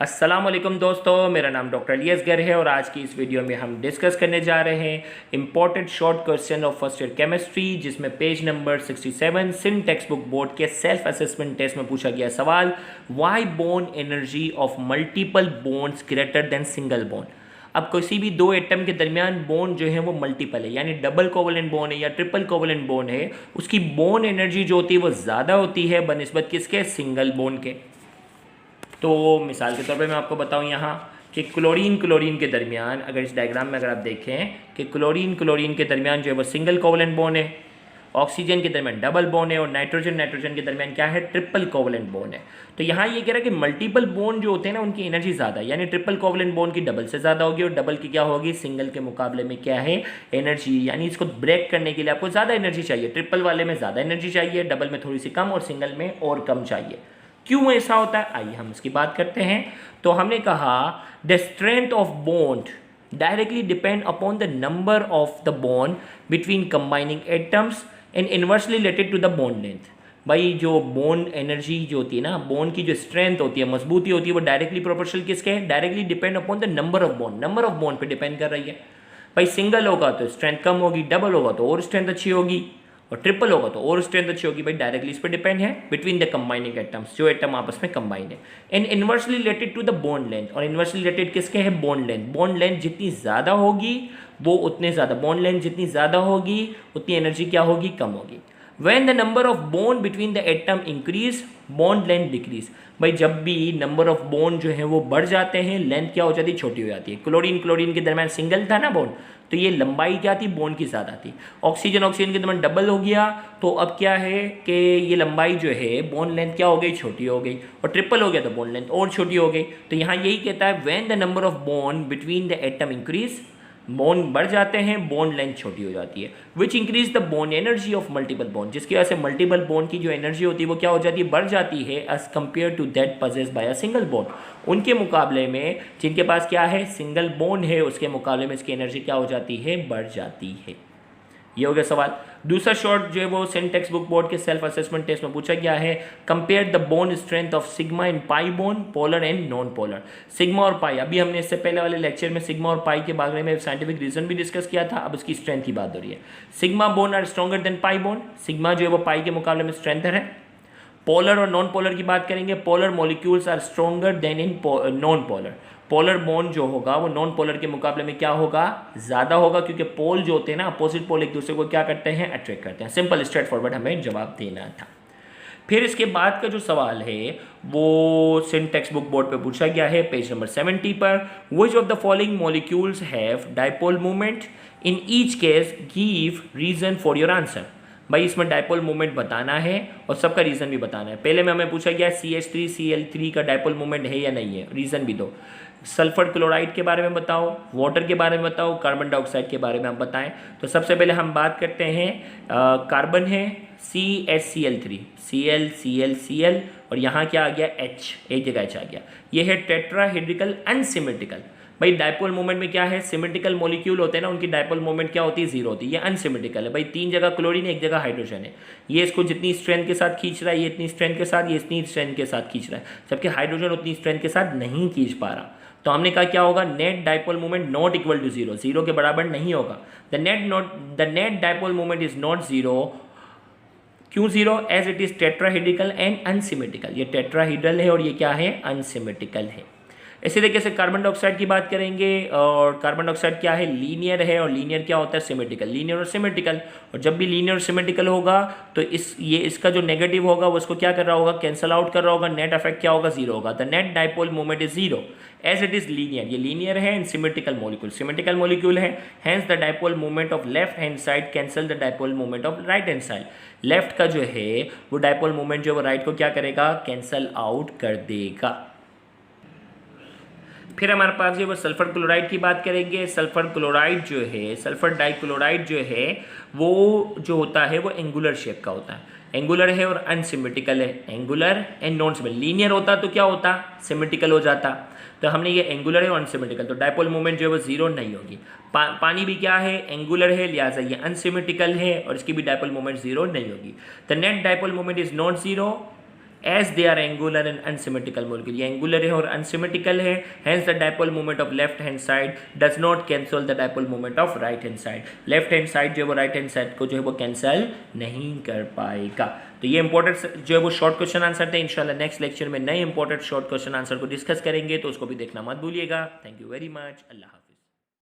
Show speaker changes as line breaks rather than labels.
अस्सलाम वालेकुम दोस्तों, मेरा नाम डॉक्टर अलियस गर है और आज की इस वीडियो में हम डिस्कस करने जा रहे हैं important short question of first year chemistry, जिसमें page number 67 Sindh text book board के सेल्फ असेसमेंट टेस्ट में पूछा गया सवाल, why bond energy of multiple bonds greater than single bond. अब किसी भी दो एटम के दरमियान बॉन्ड जो है वो मल्टीपल है, यानी डबल कोवलेंट बॉन्ड है या ट्रिपल कोवलेंट बॉन्ड है, उसकी बॉन्ड एनर्जी जो होती है वो ज़्यादा होती है बनिस्बत किसके, सिंगल बॉन्ड के। तो मिसाल के तौर पे मैं आपको बताऊं यहाँ कि क्लोरीन के दरमियान, अगर इस डायग्राम में अगर आप देखें कि क्लोरीन के दरमियान जो है वो सिंगल कोवलेंट बॉन्ड है, ऑक्सीजन के दरमियान डबल बॉन्ड है और नाइट्रोजन के दरमियान क्या है, ट्रिपल कोवलेंट बॉन्ड है। तो यहाँ ये कह रहा है कि मल्टीपल बॉन्ड जो होते हैं ना उनकी एनर्जी ज़्यादा है, यानी ट्रिपल कोवलेंट बॉन्ड की डबल से ज़्यादा होगी और डबल की क्या होगी, सिंगल के मुकाबले में क्या है, एनर्जी। यानी इसको ब्रेक करने के लिए आपको ज़्यादा एनर्जी चाहिए, ट्रिपल वाले में ज़्यादा एनर्जी चाहिए, डबल में थोड़ी सी कम और सिंगल में और कम चाहिए। क्यों ऐसा होता है, आइए हम इसकी बात करते हैं। तो हमने कहा the strength of bond directly depend upon the number of the bond between combining atoms and inversely related to the bond length. भाई जो बॉन्ड एनर्जी जो होती है ना, बॉन्ड की जो स्ट्रेंथ होती है, मजबूती होती है, वो डायरेक्टली प्रोपोर्शनल किसके है, directly depend upon the number of bond, number of bond पे डिपेंड कर रही है। भाई सिंगल होगा तो स्ट्रेंथ कम होगी, डबल होगा तो और स्ट्रेंथ अच्छी होगी और ट्रिपल होगा तो और स्ट्रेंथ अच्छी होगी। भाई डायरेक्टली इस पर डिपेंड है बिटवीन द कंबाइनिंग एटम्स, जो एटम आपस में कंबाइन है। And inversely related to the bond length, और इनवर्सली रिलेटेड किसके है, बॉन्ड लेंथ। बॉन्ड लेंथ जितनी ज़्यादा होगी वो उतने ज़्यादा, बॉन्ड लेंथ जितनी ज़्यादा होगी उतनी एनर्जी क्या होगी, कम होगी। When the number of bond between the atom increase, bond length decrease। भाई जब भी नंबर ऑफ बॉन्ड जो है वो बढ़ जाते हैं, लेंथ क्या हो जाती है, छोटी हो जाती है। क्लोरीन के दरमियान सिंगल था ना बॉन्ड, तो ये लंबाई क्या थी, बॉन्ड की ज़्यादा थी। ऑक्सीजन के दरमियान डबल हो गया, तो अब क्या है कि ये लंबाई जो है, बॉन्ड लेंथ क्या हो गई, छोटी हो गई। और ट्रिपल हो गया तो बॉन्ड लेंथ और छोटी हो गई। तो यहाँ यही कहता है when the number of bond between the atom increase, bond बढ़ जाते हैं, बॉन्ड लेंथ छोटी हो जाती है। Which increase the bond energy of multiple bond, जिसकी वजह से मल्टीपल बॉन्ड की जो एनर्जी होती है वो क्या हो जाती है, बढ़ जाती है as compare to that possess by a single bond. उनके मुकाबले में जिनके पास क्या है, सिंगल बॉन्ड है, उसके मुकाबले में इसकी एनर्जी क्या हो जाती है, बढ़ जाती है। ये हो गया सवाल। दूसरा शॉर्ट जो है वो सिंध टेक्स्ट बुक बोर्ड के सेल्फ असेसमेंट टेस्ट में पूछा गया है, compare the bond strength of sigma in pi bond, polar and non polar. Sigma और पाई, अभी हमने इससे पहले वाले लेक्चर में सिग्मा और पाई के बारे में साइंटिफिक रीजन भी डिस्कस किया था, अब उसकी स्ट्रेंथ की बात हो रही है। Sigma bond are stronger than pi bond, sigma जो है वो पाई के मुकाबले में स्ट्रेंथर है। पोलर और नॉन पोलर की बात करेंगे, polar molecules are stronger than in non polar. Polar bond जो होगा वो नॉन पोलर के मुकाबले में क्या होगा, ज़्यादा होगा, क्योंकि पोल जो होते हैं ना, अपोजिट पोल एक दूसरे को क्या करते हैं, अट्रैक्ट करते हैं। सिंपल स्ट्रेट फॉरवर्ड हमें जवाब देना था। फिर इसके बाद का जो सवाल है वो सिंध टेक्स्ट बुक बोर्ड पे पूछा गया है, पेज नंबर 70 पर, which of the following molecules have dipole movement, in each case give reason for your answer. भाई इसमें डाइपोल मूवमेंट बताना है और सबका रीज़न भी बताना है। पहले में हमें पूछा गया CH3Cl3 का डाइपोल मूवमेंट है या नहीं है, रीज़न भी दो। सल्फर क्लोराइड के बारे में बताओ, वाटर के बारे में बताओ, कार्बन डाइऑक्साइड के बारे में आप बताएं। तो सबसे पहले हम बात करते हैं, कार्बन है CHCl3, Cl और यहाँ क्या आ गया, H, एक जगह H आ गया। ये है टेट्राहेड्रिकल अनसिमेट्रिकल। भाई डाइपोल मोमेंट में क्या है, सिमेट्रिकल मॉलिक्यूल होते हैं ना, उनकी डाइपोल मोमेंट क्या होती है, जीरो होती है। ये अनसिमेट्रिकल है, भाई तीन जगह क्लोरीन एक जगह हाइड्रोजन है, ये इसको जितनी स्ट्रेंथ के साथ खींच रहा है, ये इतनी स्ट्रेंथ के साथ, ये इतनी स्ट्रेंथ के साथ खींच रहा है, जबकि हाइड्रोजन उतनी स्ट्रेंथ के साथ नहीं खींच पा रहा। तो हमने कहा क्या होगा, net dipole moment not equal to zero, zero के बराबर नहीं होगा। The net dipole moment is not zero. क्यों zero, as it is tetrahedrical and unsymmetrical. ये टेट्राहेड्रल है और ये क्या है, अनसिमेट्रिकल है। इसी तरीके से कार्बन डाइऑक्साइड की बात करेंगे, और कार्बन डाइऑक्साइड क्या है, लीनियर है, और लीनियर क्या होता है, सिमेट्रिकल। लीनियर और सिमेट्रिकल, और जब भी लीनियर और सिमेट्रिकल होगा तो इसका जो नेगेटिव होगा वो इसको क्या कर रहा होगा, कैंसल आउट कर रहा होगा, नेट इफेक्ट क्या होगा, जीरो होगा। The net dipole moment is zero as it is linear, ये लीनियर है and symmetrical molecule, symmetrical molecule है। Hence the dipole moment of left hand side cancel the dipole moment of right hand side. Left का जो है वो dipole moment जो है वो राइट को क्या करेगा, कैंसल आउट कर देगा। फिर हमारे पास जो वो सल्फर क्लोराइड की बात करेंगे। सल्फर क्लोराइड जो है, सल्फर डाइक्लोराइड जो है वो जो होता है वो एंगुलर शेप का होता है, एंगुलर है और अनसिमेट्रिकल है। Angular and non symmetrical, linear होता तो क्या होता, सिमेट्रिकल हो जाता। तो हमने ये एंगुलर है और अनसिमेट्रिकल, तो डाइपोल मोमेंट जो है वो जीरो नहीं होगी। पानी भी क्या है, एंगुलर है, लिहाजा ये अनसिमेट्रिकल है और इसकी भी डाइपोल मोमेंट जीरो नहीं होगी। The net dipole moment is not zero as they are angular and unsymmetrical molecule. ये एंगुलर है और अनसिमेट्रिकल है, hence the dipole moment of left hand side does not cancel the dipole moment of right hand side. Left hand side जो है वो right hand side को जो है वो कैंसल नहीं कर पाएगा। तो ये इंपॉर्टेंट जो है वो शॉर्ट क्वेश्चन आंसर थे। इंशाल्लाह नेक्स्ट लेक्चर में नए इंपॉर्टेंट शॉर्ट क्वेश्चन आंसर को डिस्कस करेंगे, तो उसको भी देखना मत भूलिएगा। Thank you very much. अल्लाह हाफ़िज़।